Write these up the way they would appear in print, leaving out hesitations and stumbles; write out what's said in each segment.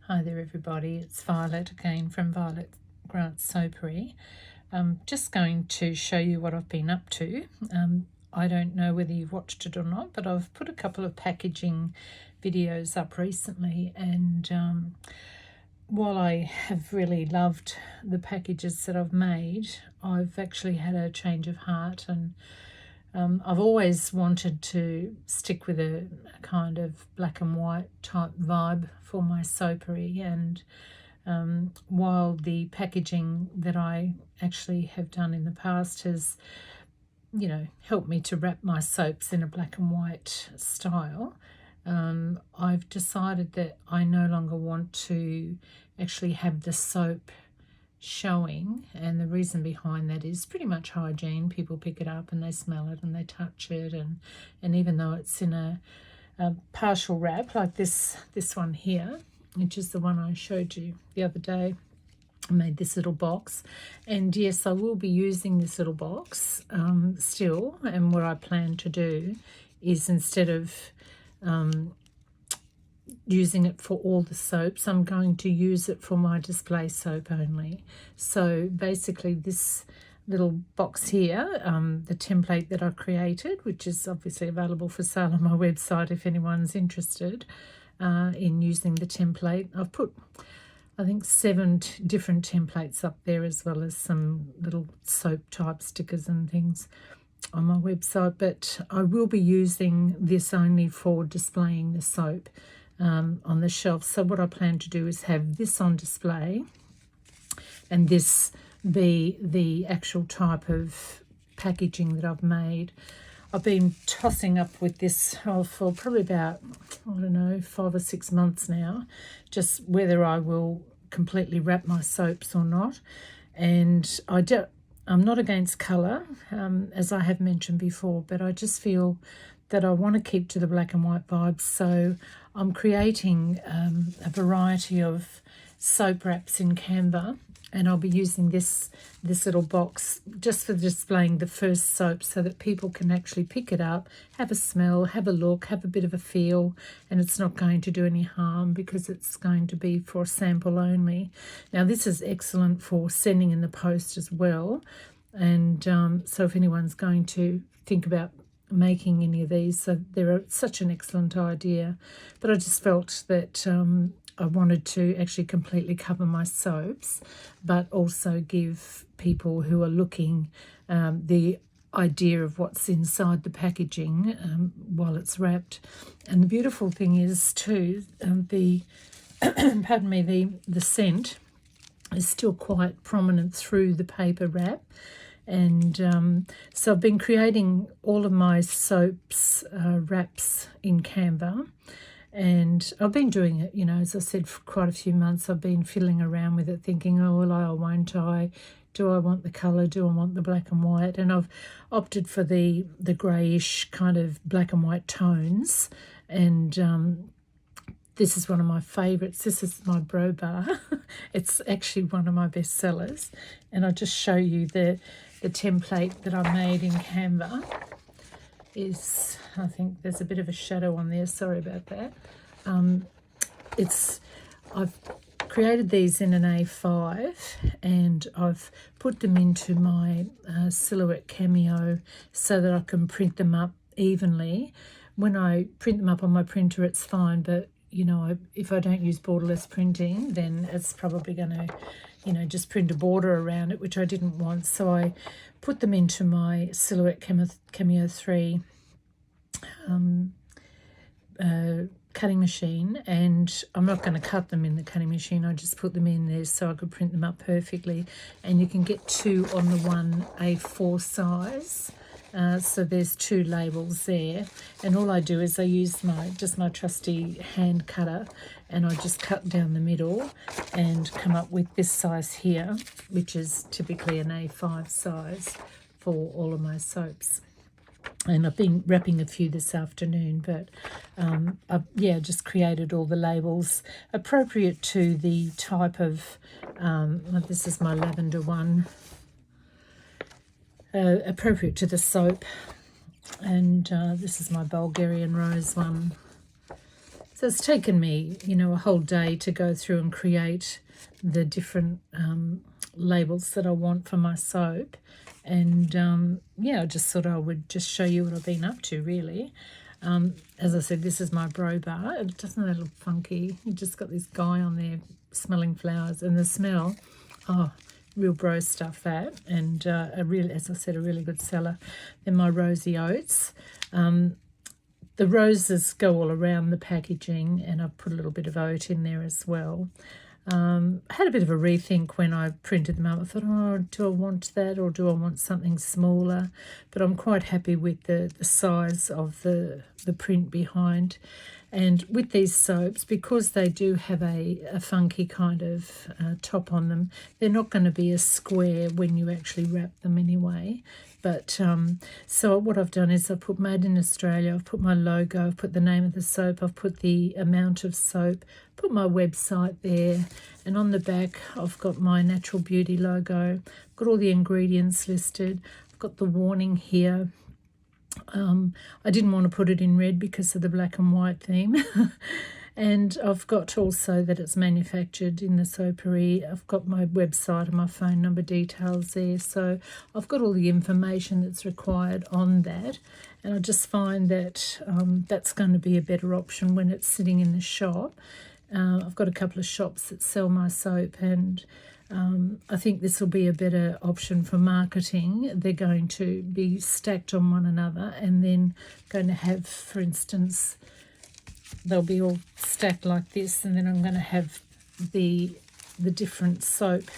Hi there everybody, it's Violet again from Violet Grant's Soapery. I'm just going to show you what I've been up to. I don't know whether you've watched it or not, but I've put a couple of packaging videos up recently, and while I have really loved the packages that I've made, I've actually had a change of heart, and I've always wanted to stick with a kind of black and white type vibe for my soapery, and while the packaging that I actually have done in the past has, helped me to wrap my soaps in a black and white style, I've decided that I no longer want to actually have the soap showing, and the reason behind that is pretty much hygiene. People pick it up and they smell it and they touch it, and even though it's in a partial wrap like this one here, which is the one I showed you the other day, I made this little box, and yes, I will be using this little box still. And what I plan to do is, instead of using it for all the soaps, I'm going to use it for my display soap only. So basically this little box here, the template that I created, which is obviously available for sale on my website if anyone's interested in using the template. I've put, I think, 7 different templates up there, as well as some little soap type stickers and things on my website, but I will be using this only for displaying the soap on the shelf. So what I plan to do is have this on display and this be the actual type of packaging that I've made. I've been tossing up with this for probably about, I don't know, 5 or 6 months now, just whether I will completely wrap my soaps or not. And I'm not against colour, as I have mentioned before, but I just feel that I want to keep to the black and white vibes. So I'm creating a variety of soap wraps in Canva, and I'll be using this little box just for displaying the first soap, so that people can actually pick it up, have a smell, have a look, have a bit of a feel, and it's not going to do any harm because it's going to be for sample only. Now this is excellent for sending in the post as well, and so if anyone's going to think about making any of these, so they're such an excellent idea. But I just felt that I wanted to actually completely cover my soaps, but also give people who are looking the idea of what's inside the packaging while it's wrapped. And the beautiful thing is too, the pardon me, the scent is still quite prominent through the paper wrap. And so I've been creating all of my soaps wraps in Canva, and I've been doing it, as I said, for quite a few months. I've been fiddling around with it, thinking, oh, will I or won't I? Do I want the colour? Do I want the black and white? And I've opted for the greyish kind of black and white tones, and this is one of my favourites. This is my Bro Bar. It's actually one of my best sellers, and I'll just show you the template that I made in Canva. I think there's a bit of a shadow on there, sorry about that. I've created these in an A5, and I've put them into my Silhouette Cameo so that I can print them up evenly. When I print them up on my printer, it's fine, but if I don't use borderless printing, then it's probably going to, just print a border around it, which I didn't want. So I put them into my Silhouette Cameo 3 cutting machine, and I'm not going to cut them in the cutting machine. I just put them in there so I could print them up perfectly. And you can get 2 on the one A4 size. So there's 2 labels there, and all I do is I use my trusty hand cutter, and I just cut down the middle and come up with this size here, which is typically an A5 size for all of my soaps. And I've been wrapping a few this afternoon, but I've just created all the labels appropriate to the type of, this is my lavender one, appropriate to the soap, and this is my Bulgarian rose one. So So it's taken me, you know, a whole day to go through and create the different labels that I want for my soap. And yeah, I just thought I would just show you what I've been up to, really. As I said, this is my bro bar. Doesn't that look funky? You just got this guy on there smelling flowers, and the smell, oh, real bro stuff that. And as I said, a really good seller. Then my rosy oats. The roses go all around the packaging, and I've put a little bit of oat in there as well. I had a bit of a rethink when I printed them out. I thought, oh, do I want that or do I want something smaller? But I'm quite happy with the size of the print behind. And with these soaps, because they do have a funky kind of top on them, they're not going to be a square when you actually wrap them anyway. But so what I've done is I've put Made in Australia, I've put my logo, I've put the name of the soap, I've put the amount of soap, put my website there, and on the back I've got my Natural Beauty logo, I've got all the ingredients listed, I've got the warning here. I didn't want to put it in red because of the black and white theme. And I've got also that it's manufactured in the Soapery. I've got my website and my phone number details there. So I've got all the information that's required on that. And I just find that that's going to be a better option when it's sitting in the shop. I've got a couple of shops that sell my soap, and I think this will be a better option for marketing. They're going to be stacked on one another, and then going to have, for instance, they'll be all stacked like this, and then I'm going to have the different soap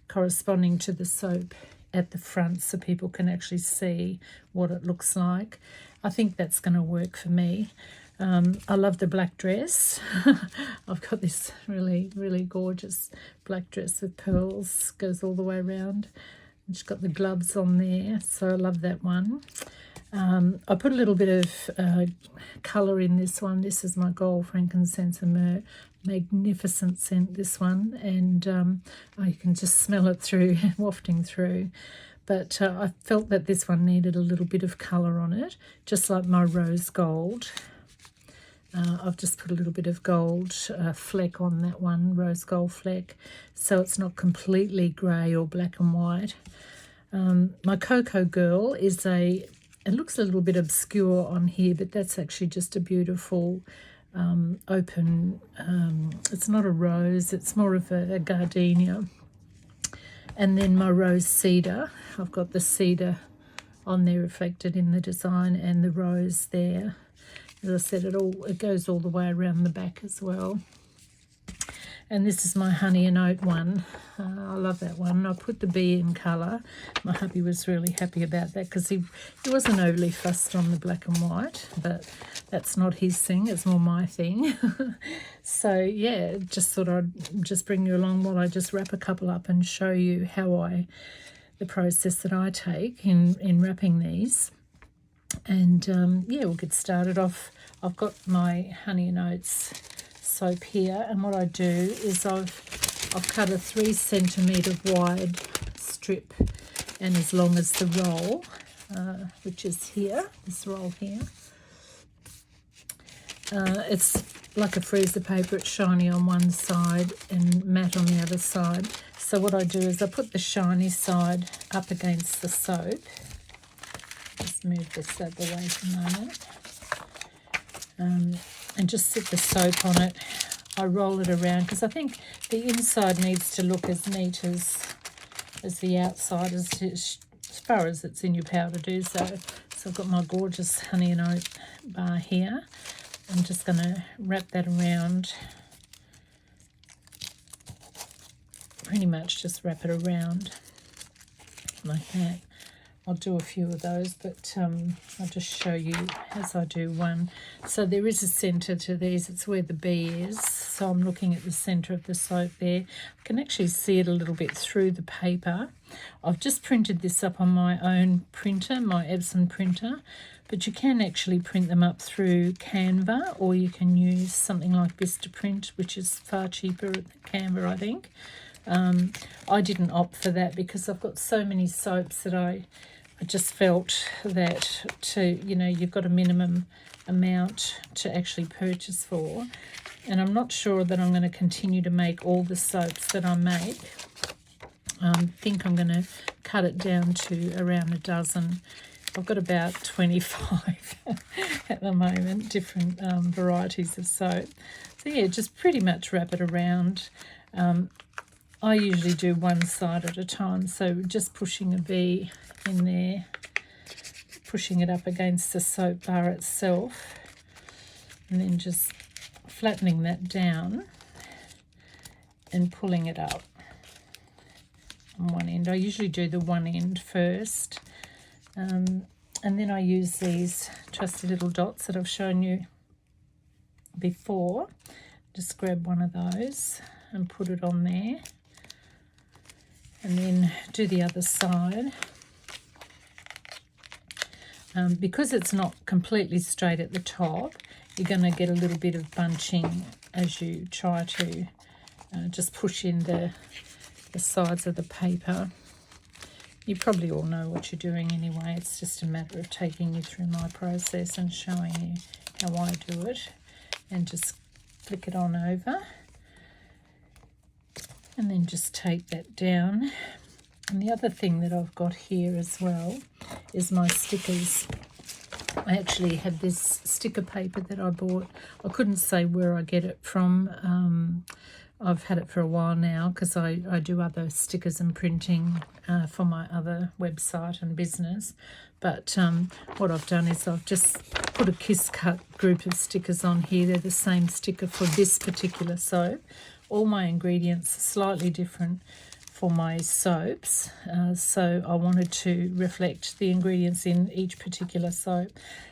corresponding to the soap at the front so people can actually see what it looks like. I think that's going to work for me. I love the black dress. I've got this really, really gorgeous black dress with pearls, goes all the way around. And she's got the gloves on there, so I love that one. I put a little bit of colour in this one. This is my gold, frankincense and myrrh. Magnificent scent, this one. And you can just smell it through, wafting through. But I felt that this one needed a little bit of colour on it, just like my rose gold. I've just put a little bit of gold fleck on that one, rose gold fleck, so it's not completely grey or black and white. My Cocoa Girl is it looks a little bit obscure on here, but that's actually just a beautiful open, it's not a rose, it's more of a gardenia. And then my rose cedar, I've got the cedar on there reflected in the design, and the rose there. As I said, it goes all the way around the back as well. And this is my honey and oat one. I love that one. I put the bee in colour. My hubby was really happy about that because he wasn't overly fussed on the black and white, but that's not his thing, it's more my thing. So yeah, just thought I'd just bring you along while I just wrap a couple up and show you the process that I take in wrapping these. And yeah, we'll get started off. I've got my honey and oats soap here, and what I do is I've cut a 3 centimetre wide strip, and as long as the roll, which is here, this roll here. It's like a freezer paper, it's shiny on one side and matte on the other side. So what I do is I put the shiny side up against the soap. Just move this out of the way for a moment. And just sit the soap on it. I roll it around because I think the inside needs to look as neat as the outside, as far as it's in your power to do so. So I've got my gorgeous honey and oat bar here. I'm just going to wrap that around. Pretty much just wrap it around like that. I'll do a few of those, but I'll just show you as I do one. So there is a centre to these. It's where the bee is. So I'm looking at the centre of the soap there. I can actually see it a little bit through the paper. I've just printed this up on my own printer, my Epson printer, but you can actually print them up through Canva, or you can use something like this to print, which is far cheaper at Canva, I think. I didn't opt for that because I've got so many soaps that I just felt that you've got a minimum amount to actually purchase for, and I'm not sure that I'm going to continue to make all the soaps that I make. I think I'm going to cut it down to around a dozen. I've got about 25 at the moment, different varieties of soap. So yeah, just pretty much wrap it around. I usually do one side at a time, so just pushing a V in there, pushing it up against the soap bar itself, and then just flattening that down and pulling it up on one end. I usually do the one end first, and then I use these trusty little dots that I've shown you before. Just grab one of those and put it on there, and then do the other side. Because it's not completely straight at the top, you're going to get a little bit of bunching as you try to just push in the sides of the paper. You probably all know what you're doing anyway. It's just a matter of taking you through my process and showing you how I do it. And just flick it on over. And then just take that down. And the other thing that I've got here as well is my stickers. I actually have this sticker paper that I bought. I couldn't say where I get it from. I've had it for a while now because I do other stickers and printing for my other website and business. But what I've done is I've just put a Kiss Cut group of stickers on here. They're the same sticker for this particular soap. All my ingredients are slightly different for my soaps, so I wanted to reflect the ingredients in each particular soap.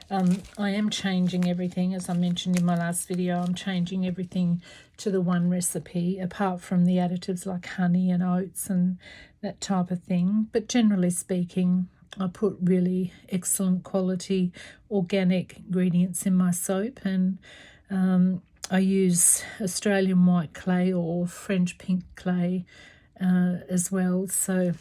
I am changing everything, as I mentioned in my last video. I'm changing everything to the one recipe, apart from the additives like honey and oats and that type of thing. But generally speaking, I put really excellent quality organic ingredients in my soap, and I use Australian white clay or French pink clay as well, so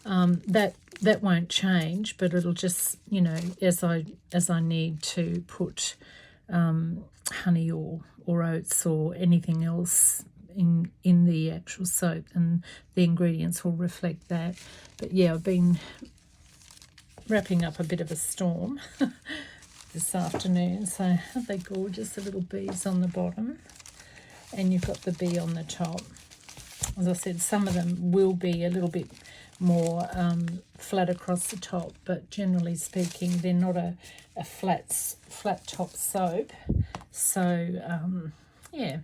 that won't change, but it'll just, you know, as I need to put honey or oats or anything else in the actual soap, and the ingredients will reflect that. But yeah, I've been wrapping up a bit of a storm this afternoon. So aren't they gorgeous, the little bees on the bottom, and you've got the bee on the top. As I said, some of them will be a little bit more flat across the top, but generally speaking, they're not a flat top soap. So yeah,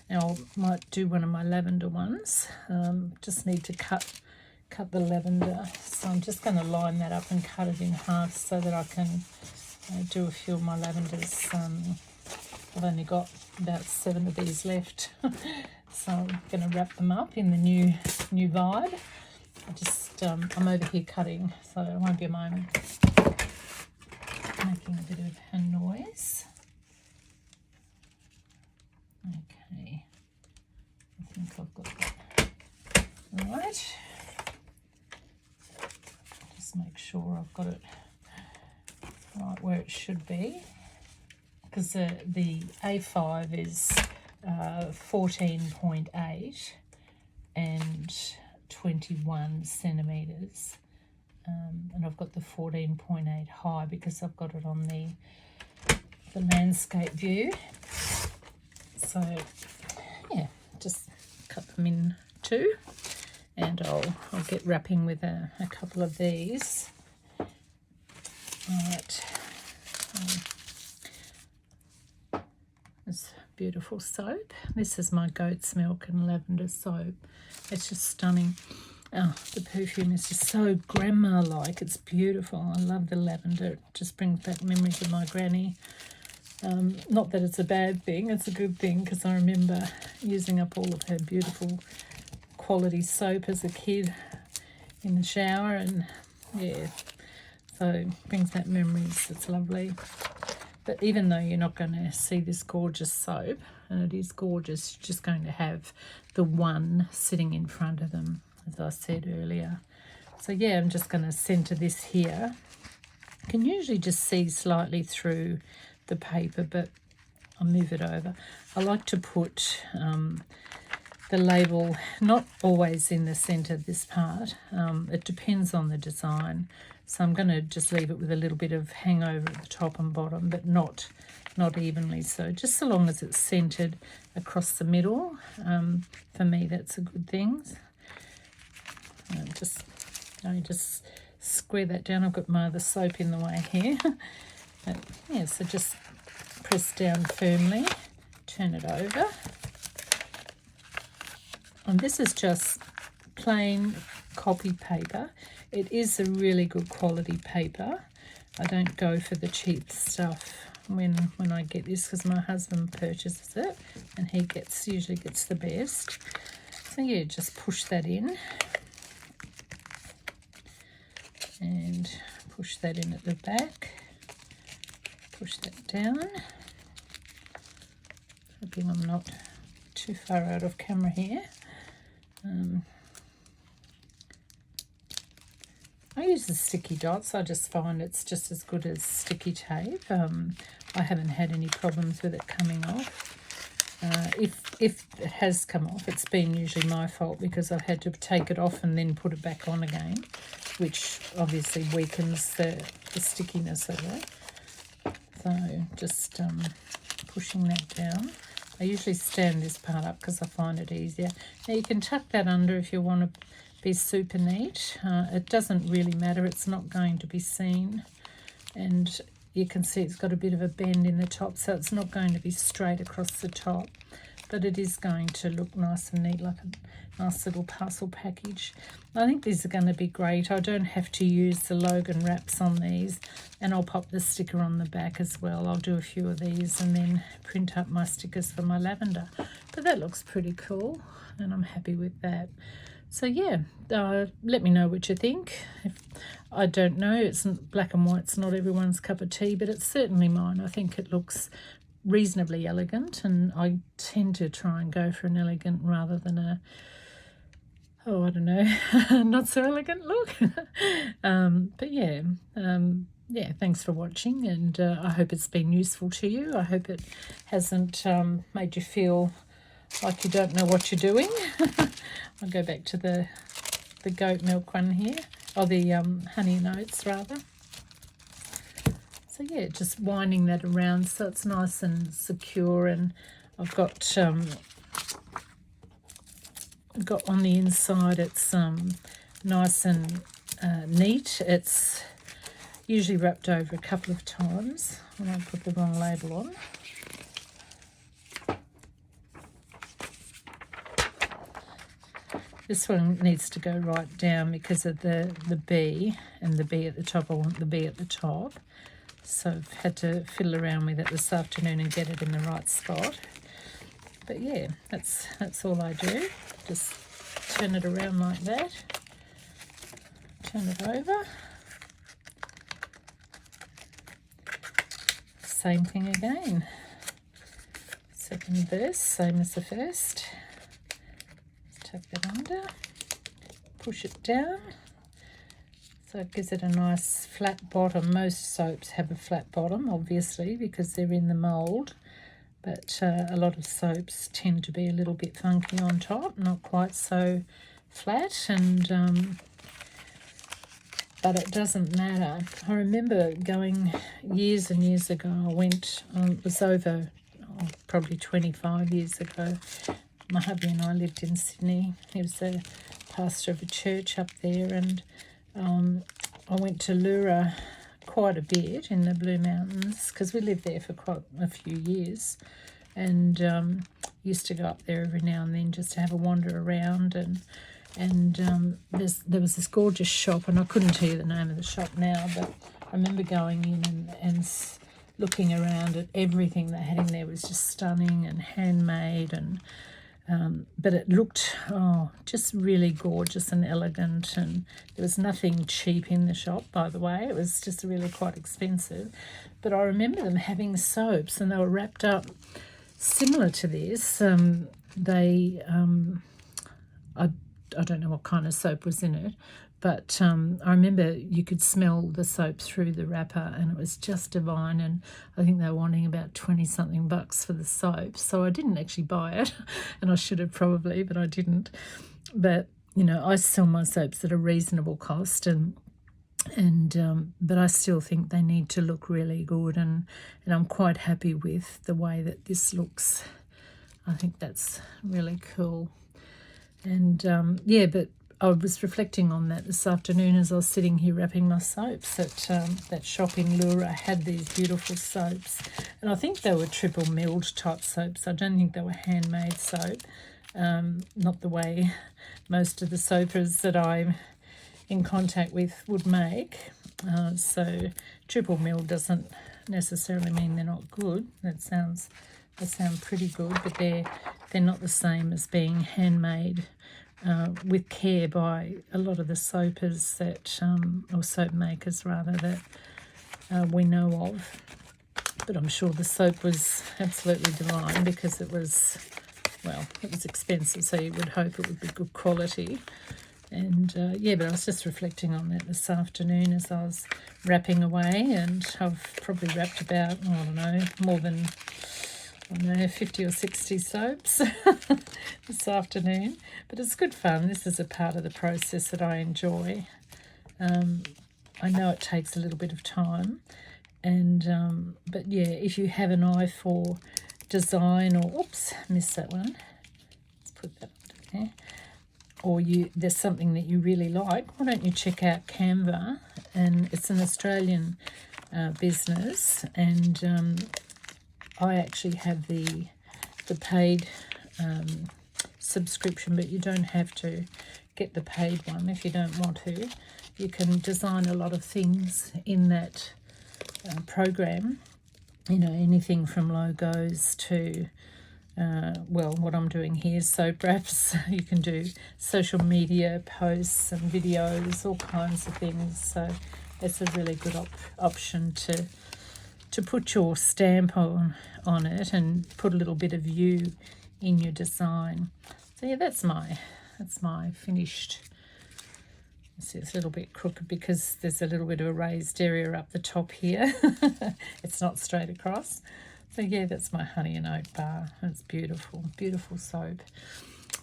now I might do one of my lavender ones. Just need to cut the lavender, so I'm just going to line that up and cut it in half so that I can do a few of my lavenders. I've only got about 7 of these left. So I'm going to wrap them up in the new vibe. I'm over here cutting, so it won't be a moment. Making a bit of a noise. Okay, I think I've got that right. Just make sure I've got it right where it should be, because the A5 is 14.8 and 21 centimetres, and I've got the 14.8 high because I've got it on the landscape view. So yeah, just cut them in two, and I'll get wrapping with a couple of these. Right, this beautiful soap. This is my goat's milk and lavender soap. It's just stunning. Oh, the perfume is just so grandma-like. It's beautiful. I love the lavender. It just brings back memories of my granny. Not that it's a bad thing, it's a good thing, because I remember using up all of her beautiful quality soap as a kid in the shower, and yeah, so it brings back memories. It's lovely. But even though you're not going to see this gorgeous soap, and it is gorgeous, you're just going to have the one sitting in front of them, as I said earlier. So yeah, I'm just going to centre this here can usually just see slightly through the paper, but I'll move it over. I like to put the label not always in the centre, this part. It depends on the design. So I'm going to just leave it with a little bit of hangover at the top and bottom, but not evenly so. Just so long as it's centred across the middle, for me that's a good thing. Just square that down. I've got my other soap in the way here. But yeah, so just press down firmly, turn it over. And this is just plain copy paper. It is a really good quality paper. I don't go for the cheap stuff when I get this, because my husband purchases it and he usually gets the best. So yeah, just push that in and push that in at the back. Push that down. Hoping I'm not too far out of camera here. I use the sticky dots. I just find it's just as good as sticky tape. I haven't had any problems with it coming off. If it has come off, it's been usually my fault, because I've had to take it off and then put it back on again, which obviously weakens the stickiness of it. So just pushing that down. I usually stand this part up because I find it easier. Now you can tuck that under if you want to be super neat. It doesn't really matter. It's not going to be seen. And you can see it's got a bit of a bend in the top, so it's not going to be straight across the top. But it is going to look nice and neat, like a nice little parcel package. I think these are going to be great. I don't have to use the Logan wraps on these, and I'll pop the sticker on the back as well. I'll do a few of these and then print up my stickers for my lavender. But that looks pretty cool, and I'm happy with that. So yeah, let me know what you think. I don't know, it's black and white, it's not everyone's cup of tea, but it's certainly mine. I think it looks reasonably elegant, and I tend to try and go for an elegant rather than a, oh, I don't know, not so elegant look. But yeah, yeah, thanks for watching, and I hope it's been useful to you. I hope it hasn't made you feel like you don't know what you're doing. I'll go back to the goat milk one here, or the honey and oats rather. So yeah, just winding that around so it's nice and secure, and I've got on the inside, it's nice and neat. It's usually wrapped over a couple of times when I put the wrong label on. This one needs to go right down because of the B and the B at the top. I want the B at the top. So I've had to fiddle around with it this afternoon and get it in the right spot. But yeah, that's all I do. Just turn it around like that. Turn it over. Same thing again. Second verse, same as the first. Tuck that under, push it down, so it gives it a nice flat bottom. Most soaps have a flat bottom, obviously, because they're in the mould, but a lot of soaps tend to be a little bit funky on top, not quite so flat, and but it doesn't matter. I remember going years and years ago, it was over probably 25 years ago. My hubby and I lived in Sydney. He was the pastor of a church up there, and I went to Lura quite a bit in the Blue Mountains because we lived there for quite a few years, and used to go up there every now and then just to have a wander around, and there was this gorgeous shop, and I couldn't tell you the name of the shop now, but I remember going in and looking around at everything they had in there. Was just stunning and handmade, and but it looked just really gorgeous and elegant, and there was nothing cheap in the shop, by the way. It was just really quite expensive. But I remember them having soaps, and they were wrapped up similar to this. I don't know what kind of soap was in it, But I remember you could smell the soap through the wrapper, and it was just divine. And I think they were wanting about 20-something bucks for the soap. So I didn't actually buy it, and I should have probably, but I didn't. But, you know, I sell my soaps at a reasonable cost, but I still think they need to look really good, and I'm quite happy with the way that this looks. I think that's really cool. And yeah, but I was reflecting on that this afternoon as I was sitting here wrapping my soaps. That shop in Lura had these beautiful soaps, and I think they were triple milled type soaps. I don't think they were handmade soap, not the way most of the soapers that I'm in contact with would make. So triple milled doesn't necessarily mean they're not good. They sound pretty good, but they're not the same as being handmade with care by a lot of the soapers that, or soap makers rather, that we know of. But I'm sure the soap was absolutely divine because it was, well, it was expensive, so you would hope it would be good quality. And yeah, but I was just reflecting on that this afternoon as I was wrapping away, and I've probably wrapped about, I don't know, more than 50 or 60 soaps this afternoon. But it's good fun. This is a part of the process that I enjoy. I know it takes a little bit of time, and but yeah, if you have an eye for design, or oops, missed that one. Let's put that under there. Or there's something that you really like, why don't you check out Canva? And it's an Australian business, and I actually have the paid subscription, but you don't have to get the paid one if you don't want to. You can design a lot of things in that program, you know, anything from logos to well, what I'm doing here is soap wraps. You can do social media posts and videos, all kinds of things. So it's a really good option to put your stamp on it and put a little bit of you in your design. So yeah, that's my finished. See, it's a little bit crooked because there's a little bit of a raised area up the top here. It's not straight across. So yeah, that's my honey and oat bar. It's beautiful, beautiful soap.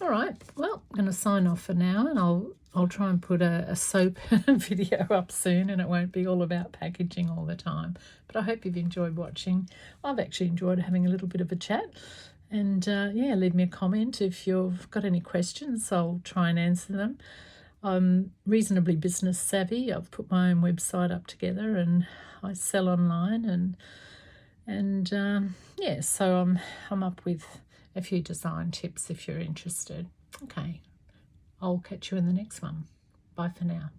All right, well, I'm going to sign off for now, and I'll try and put a soap video up soon, and it won't be all about packaging all the time. But I hope you've enjoyed watching. I've actually enjoyed having a little bit of a chat. And yeah, leave me a comment if you've got any questions. I'll try and answer them. I'm reasonably business savvy. I've put my own website up together, and I sell online, and yeah, so I'm up with a few design tips if you're interested. Okay, I'll catch you in the next one. Bye for now.